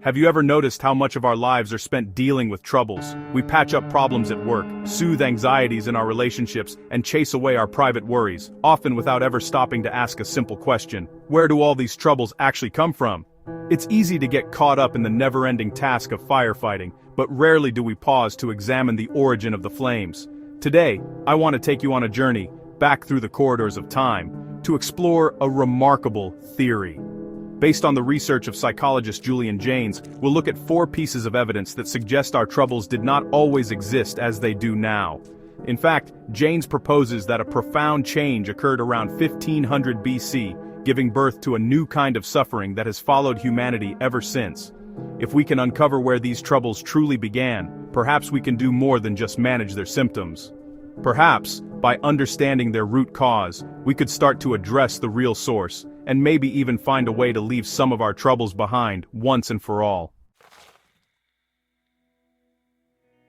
Have you ever noticed how much of our lives are spent dealing with troubles? We patch up problems at work, soothe anxieties in our relationships, and chase away our private worries, often without ever stopping to ask a simple question. Where do all these troubles actually come from? It's easy to get caught up in the never-ending task of firefighting, but rarely do we pause to examine the origin of the flames. Today, I want to take you on a journey, back through the corridors of time, to explore a remarkable theory. Based on the research of psychologist Julian Jaynes, we'll look at 4 pieces of evidence that suggest our troubles did not always exist as they do now. In fact, Jaynes proposes that a profound change occurred around 1500 BC, giving birth to a new kind of suffering that has followed humanity ever since. If we can uncover where these troubles truly began, perhaps we can do more than just manage their symptoms. Perhaps, by understanding their root cause, we could start to address the real source, and maybe even find a way to leave some of our troubles behind, once and for all.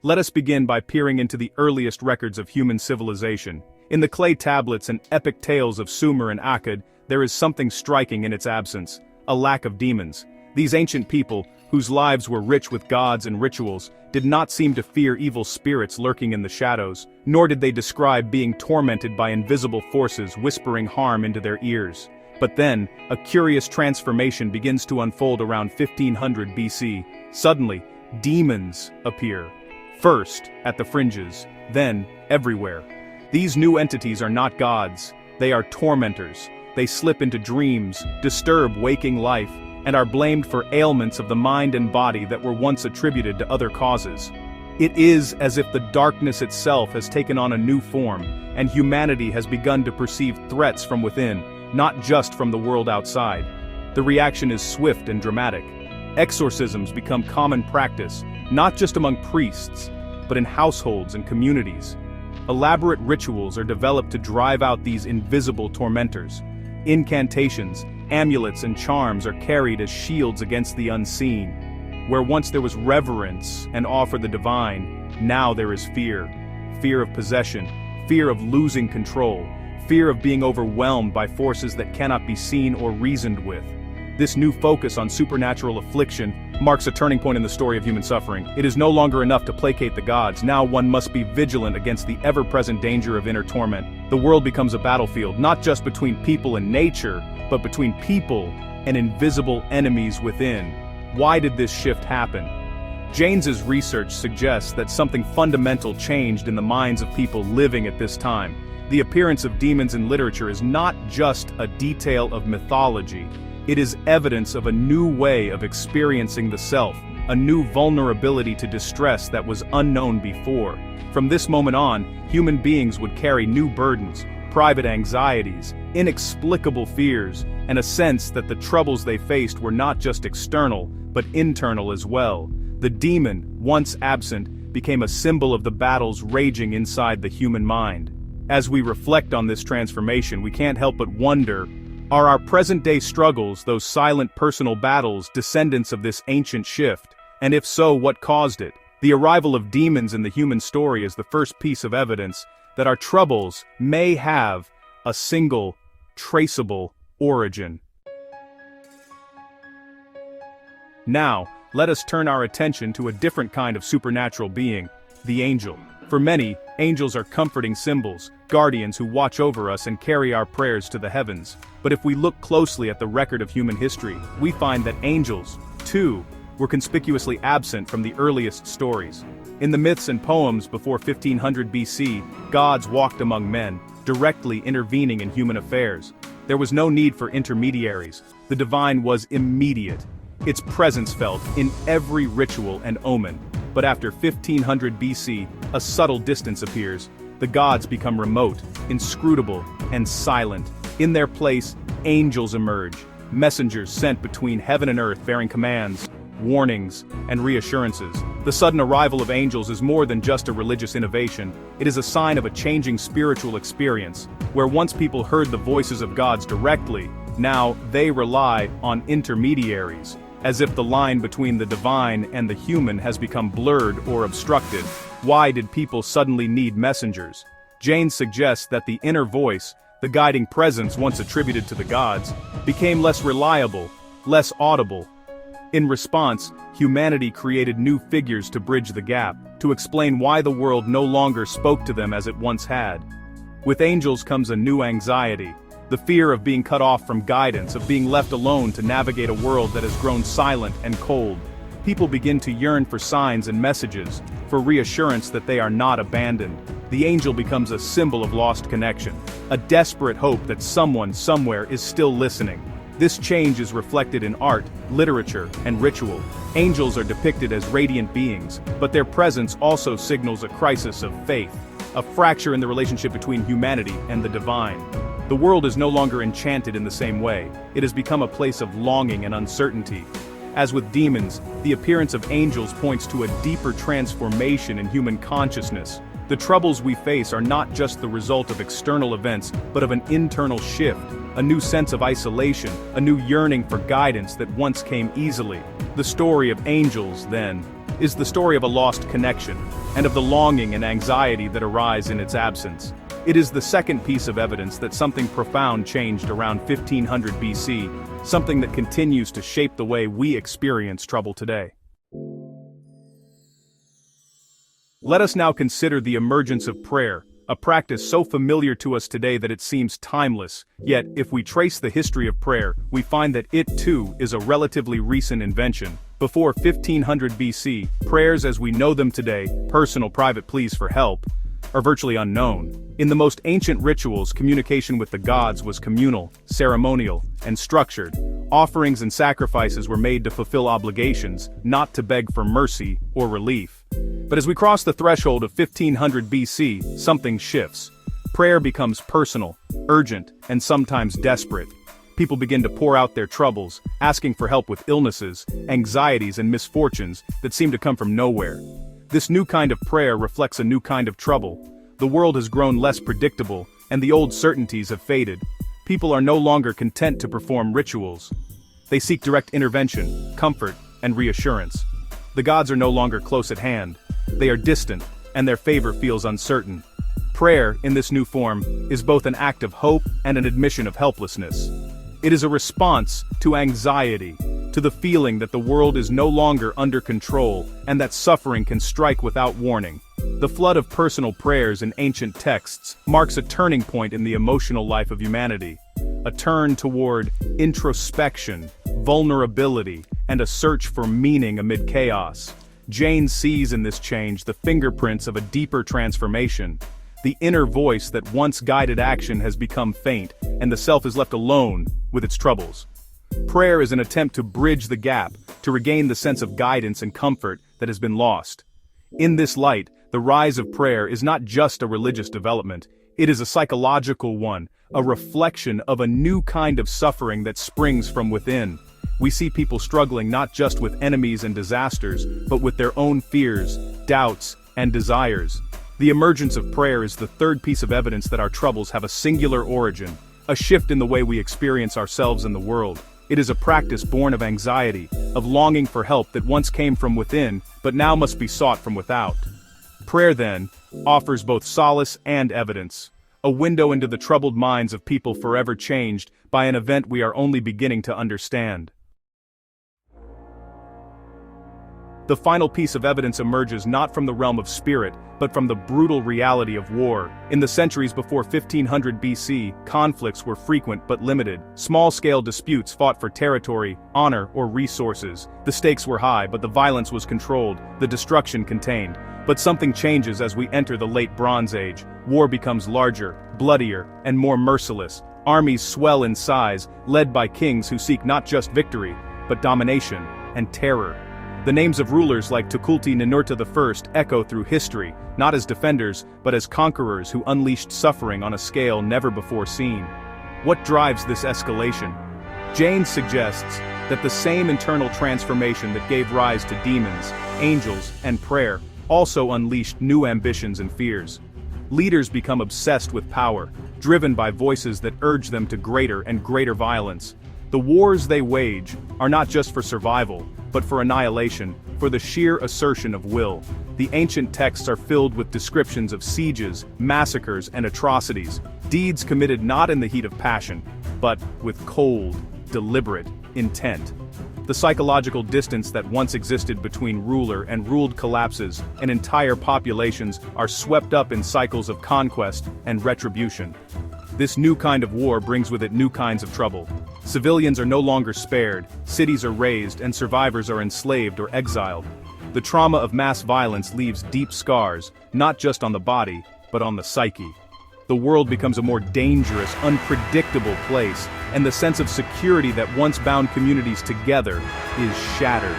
Let us begin by peering into the earliest records of human civilization. In the clay tablets and epic tales of Sumer and Akkad, there is something striking in its absence: a lack of demons. These ancient people, whose lives were rich with gods and rituals, did not seem to fear evil spirits lurking in the shadows, nor did they describe being tormented by invisible forces whispering harm into their ears. But then, a curious transformation begins to unfold around 1500 BC. Suddenly, demons appear. First, at the fringes, then, everywhere. These new entities are not gods, they are tormentors. They slip into dreams, disturb waking life, and are blamed for ailments of the mind and body that were once attributed to other causes. It is as if the darkness itself has taken on a new form, and humanity has begun to perceive threats from within, not just from the world outside. The reaction is swift and dramatic. Exorcisms become common practice, not just among priests, but in households and communities. Elaborate rituals are developed to drive out these invisible tormentors. Incantations, amulets, and charms are carried as shields against the unseen. Where once there was reverence and awe for the divine, now there is fear. Fear of possession, fear of losing control, fear of being overwhelmed by forces that cannot be seen or reasoned with. This new focus on supernatural affliction marks a turning point in the story of human suffering. It is no longer enough to placate the gods. Now one must be vigilant against the ever-present danger of inner torment. The world becomes a battlefield, not just between people and nature, but between people and invisible enemies within. Why did this shift happen? Jaynes's research suggests that something fundamental changed in the minds of people living at this time. The appearance of demons in literature is not just a detail of mythology. It is evidence of a new way of experiencing the self, a new vulnerability to distress that was unknown before. From this moment on, human beings would carry new burdens, private anxieties, inexplicable fears, and a sense that the troubles they faced were not just external, but internal as well. The demon, once absent, became a symbol of the battles raging inside the human mind. As we reflect on this transformation, we can't help but wonder, are our present-day struggles, those silent personal battles, descendants of this ancient shift? And if so, what caused it? The arrival of demons in the human story is the first piece of evidence that our troubles may have a single, traceable origin. Now, let us turn our attention to a different kind of supernatural being, the angel. For many, angels are comforting symbols, guardians who watch over us and carry our prayers to the heavens. But if we look closely at the record of human history, we find that angels, too, were conspicuously absent from the earliest stories. In the myths and poems before 1500 BC, gods walked among men, directly intervening in human affairs. There was no need for intermediaries. The divine was immediate. Its presence felt in every ritual and omen. But after 1500 BC, a subtle distance appears. The gods become remote, inscrutable, and silent. In their place, angels emerge, messengers sent between heaven and earth bearing commands, warnings, and reassurances. The sudden arrival of angels is more than just a religious innovation. It is a sign of a changing spiritual experience, where once people heard the voices of gods directly, now they rely on intermediaries, as if the line between the divine and the human has become blurred or obstructed. Why did people suddenly need messengers? Jaynes suggests that the inner voice, the guiding presence once attributed to the gods, became less reliable, less audible. In response, humanity created new figures to bridge the gap, to explain why the world no longer spoke to them as it once had. With angels comes a new anxiety, the fear of being cut off from guidance, of being left alone to navigate a world that has grown silent and cold. People begin to yearn for signs and messages, for reassurance that they are not abandoned. The angel becomes a symbol of lost connection, a desperate hope that someone somewhere is still listening. This change is reflected in art, literature, and ritual. Angels are depicted as radiant beings, but their presence also signals a crisis of faith, a fracture in the relationship between humanity and the divine. The world is no longer enchanted in the same way. It has become a place of longing and uncertainty. As with demons, the appearance of angels points to a deeper transformation in human consciousness. The troubles we face are not just the result of external events, but of an internal shift, a new sense of isolation, a new yearning for guidance that once came easily. The story of angels, then, is the story of a lost connection, and of the longing and anxiety that arise in its absence. It is the second piece of evidence that something profound changed around 1500 BC, something that continues to shape the way we experience trouble today. Let us now consider the emergence of prayer, a practice so familiar to us today that it seems timeless. Yet, if we trace the history of prayer, we find that it too is a relatively recent invention. Before 1500 BC, prayers as we know them today, personal private pleas for help, are virtually unknown. In the most ancient rituals, communication with the gods was communal, ceremonial, and structured. Offerings and sacrifices were made to fulfill obligations, not to beg for mercy or relief. But as we cross the threshold of 1500 BC, something shifts. Prayer becomes personal, urgent, and sometimes desperate. People begin to pour out their troubles, asking for help with illnesses, anxieties, and misfortunes that seem to come from nowhere. This new kind of prayer reflects a new kind of trouble. The world has grown less predictable, and the old certainties have faded. People are no longer content to perform rituals. They seek direct intervention, comfort, and reassurance. The gods are no longer close at hand. They are distant, and their favor feels uncertain. Prayer, in this new form, is both an act of hope and an admission of helplessness. It is a response to anxiety, to the feeling that the world is no longer under control and that suffering can strike without warning. The flood of personal prayers in ancient texts marks a turning point in the emotional life of humanity, a turn toward introspection, vulnerability, and a search for meaning amid chaos. Jane sees in this change the fingerprints of a deeper transformation. The inner voice that once guided action has become faint, and the self is left alone with its troubles. Prayer is an attempt to bridge the gap, to regain the sense of guidance and comfort that has been lost. In this light, the rise of prayer is not just a religious development, it is a psychological one, a reflection of a new kind of suffering that springs from within. We see people struggling not just with enemies and disasters, but with their own fears, doubts, and desires. The emergence of prayer is the third piece of evidence that our troubles have a singular origin, a shift in the way we experience ourselves and the world. It is a practice born of anxiety, of longing for help that once came from within, but now must be sought from without. Prayer, then, offers both solace and evidence, a window into the troubled minds of people forever changed by an event we are only beginning to understand. The final piece of evidence emerges not from the realm of spirit, but from the brutal reality of war. In the centuries before 1500 BC, conflicts were frequent but limited. Small-scale disputes fought for territory, honor, or resources. The stakes were high, but the violence was controlled, the destruction contained. But something changes as we enter the late Bronze Age. War becomes larger, bloodier, and more merciless. Armies swell in size, led by kings who seek not just victory, but domination and terror. The names of rulers like Tukulti-Ninurta I echo through history, not as defenders, but as conquerors who unleashed suffering on a scale never before seen. What drives this escalation? Jane suggests that the same internal transformation that gave rise to demons, angels, and prayer also unleashed new ambitions and fears. Leaders become obsessed with power, driven by voices that urge them to greater and greater violence. The wars they wage are not just for survival, but for annihilation, for the sheer assertion of will. The ancient texts are filled with descriptions of sieges, massacres, and atrocities, deeds committed not in the heat of passion, but with cold, deliberate intent. The psychological distance that once existed between ruler and ruled collapses, and entire populations are swept up in cycles of conquest and retribution. This new kind of war brings with it new kinds of trouble. Civilians are no longer spared, cities are razed, and survivors are enslaved or exiled. The trauma of mass violence leaves deep scars, not just on the body, but on the psyche. The world becomes a more dangerous, unpredictable place, and the sense of security that once bound communities together is shattered.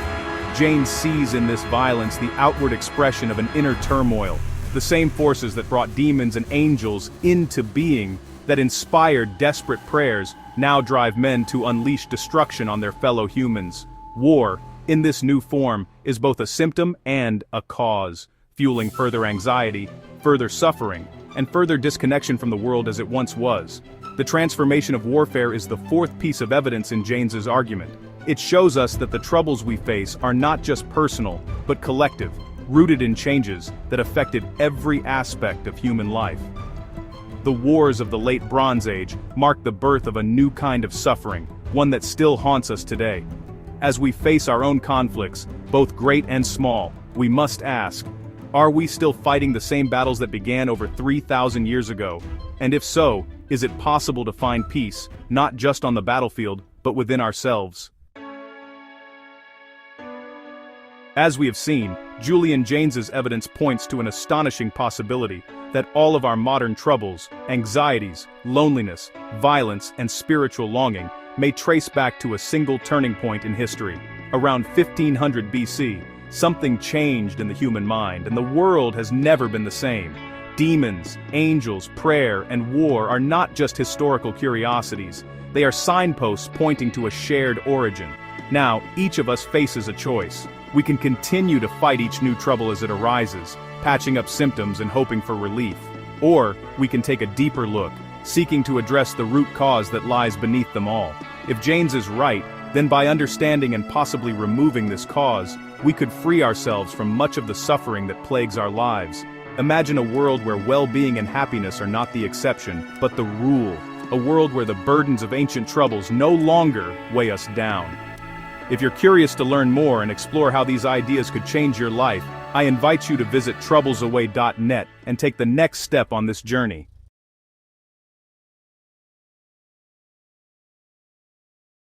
Jane sees in this violence the outward expression of an inner turmoil, the same forces that brought demons and angels into being, that inspired desperate prayers, now drive men to unleash destruction on their fellow humans. War, in this new form, is both a symptom and a cause, fueling further anxiety, further suffering, and further disconnection from the world as it once was. The transformation of warfare is the fourth piece of evidence in Janes's argument. It shows us that the troubles we face are not just personal, but collective, rooted in changes that affected every aspect of human life. The wars of the late Bronze Age marked the birth of a new kind of suffering, one that still haunts us today. As we face our own conflicts, both great and small, we must ask, are we still fighting the same battles that began over 3,000 years ago? And if so, is it possible to find peace, not just on the battlefield, but within ourselves? As we have seen, Julian Janes's evidence points to an astonishing possibility that all of our modern troubles, anxieties, loneliness, violence, and spiritual longing may trace back to a single turning point in history. Around 1500 BC, something changed in the human mind, and the world has never been the same. Demons, angels, prayer, and war are not just historical curiosities. They are signposts pointing to a shared origin. Now, each of us faces a choice. We can continue to fight each new trouble as it arises, patching up symptoms and hoping for relief. Or, we can take a deeper look, seeking to address the root cause that lies beneath them all. If Janes is right, then by understanding and possibly removing this cause, we could free ourselves from much of the suffering that plagues our lives. Imagine a world where well-being and happiness are not the exception, but the rule. A world where the burdens of ancient troubles no longer weigh us down. If you're curious to learn more and explore how these ideas could change your life, I invite you to visit troublesaway.net and take the next step on this journey.